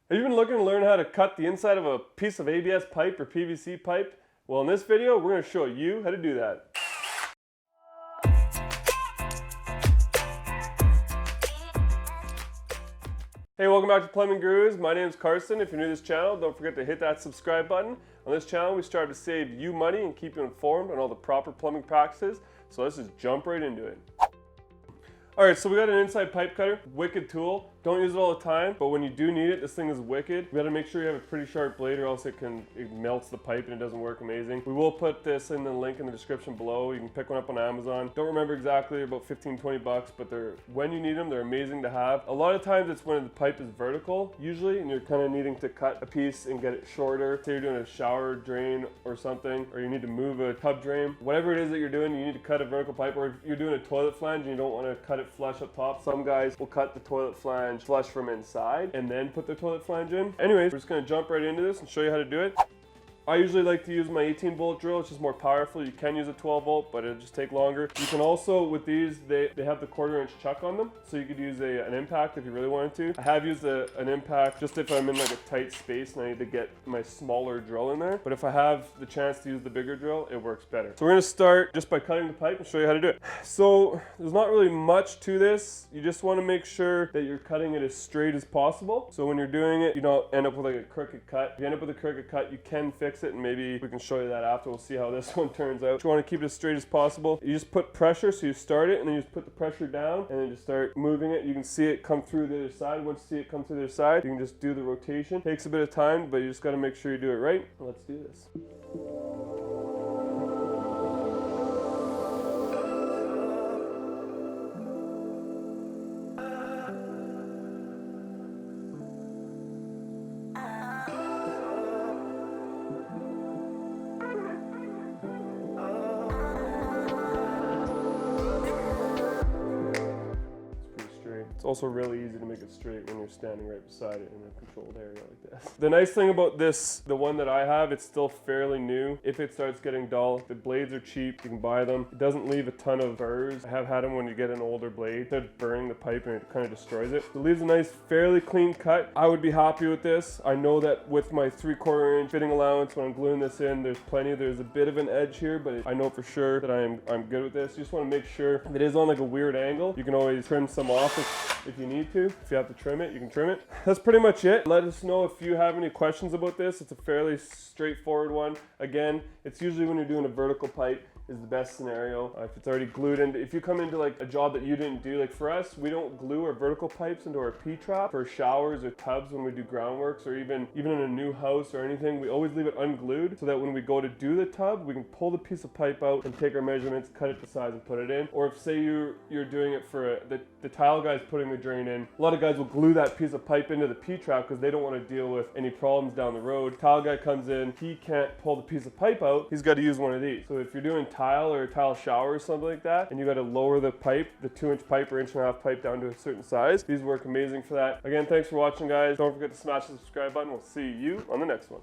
Have you been looking to learn how to cut the inside of a piece of ABS pipe or PVC pipe? Well, in this video, we're going to show you how to do that. Hey, welcome back to Plumbing Gurus. My name is Carson. If you're new to this channel, don't forget to hit that subscribe button. On this channel, we strive to save you money and keep you informed on all the proper plumbing practices. So let's just jump right into it. Alright, so we got an inside pipe cutter, wicked tool. Don't use it all the time, but when you do need it, this thing is wicked. You gotta make sure you have a pretty sharp blade or else it melts the pipe and it doesn't work amazing. We will put this in the link in the description below. You can pick one up on Amazon. Don't remember exactly, about 15-20 bucks, but when you need them, they're amazing to have. A lot of times it's when the pipe is vertical, usually, and you're kind of needing to cut a piece and get it shorter. Say you're doing a shower drain or something, or you need to move a tub drain. Whatever it is that you're doing, you need to cut a vertical pipe, or if you're doing a toilet flange and you don't want to cut it flush up top, some guys will cut the toilet flange flush from inside and then put their toilet flange in. Anyways, we're just going to jump right into this and show you how to do it. I usually like to use my 18 volt drill. It's just more powerful. You can use a 12 volt, but it'll just take longer. You can also, with these, they have the 1/4 inch chuck on them. So you could use an impact if you really wanted to. I have used an impact just if I'm in like a tight space and I need to get my smaller drill in there. But if I have the chance to use the bigger drill, it works better. So we're gonna start just by cutting the pipe and show you how to do it. So there's not really much to this. You just wanna make sure that you're cutting it as straight as possible. So when you're doing it, you don't end up with like a crooked cut. If you end up with a crooked cut, you can fix it, and maybe we can show you that after. We'll see how this one turns out. You want to keep it as straight as possible. You just put pressure, so you start it and then you just put the pressure down and then just start moving it. You can see it come through the other side. Once you see it come through the other side, you can just do the rotation. Takes a bit of time, but you just got to make sure you do it right. Let's do this. It's also really easy to make it straight when you're standing right beside it in a controlled area like this. The nice thing about this, the one that I have, it's still fairly new. If it starts getting dull, the blades are cheap, you can buy them. It doesn't leave a ton of burrs. I have had them when you get an older blade. It starts burning the pipe and it kind of destroys it. So it leaves a nice, fairly clean cut. I would be happy with this. I know that with my 3/4 inch fitting allowance, when I'm gluing this in, there's a bit of an edge here, but I know for sure that I'm good with this. You just want to make sure if it is on like a weird angle, you can always trim some off if you need to. If you have to trim it, you can trim it. That's pretty much it. Let us know if you have any questions about this. It's a fairly straightforward one. Again, it's usually when you're doing a vertical pipe is the best scenario. If it's already glued in, if you come into like a job that you didn't do, like for us, we don't glue our vertical pipes into our P-trap for showers or tubs when we do groundworks, or even in a new house or anything. We always leave it unglued so that when we go to do the tub, we can pull the piece of pipe out and take our measurements, cut it to size and put it in. Or if say you're doing it for the tile guy's putting the drain in, a lot of guys will glue that piece of pipe into the P-trap because they don't want to deal with any problems down the road. Tile guy comes in, he can't pull the piece of pipe out, he's got to use one of these. So if you're doing tile or a tile shower or something like that, and you got to lower the pipe, the 2-inch pipe or 1.5-inch pipe down to a certain size, these work amazing for that. Again, thanks for watching, guys. Don't forget to smash the subscribe button. We'll see you on the next one.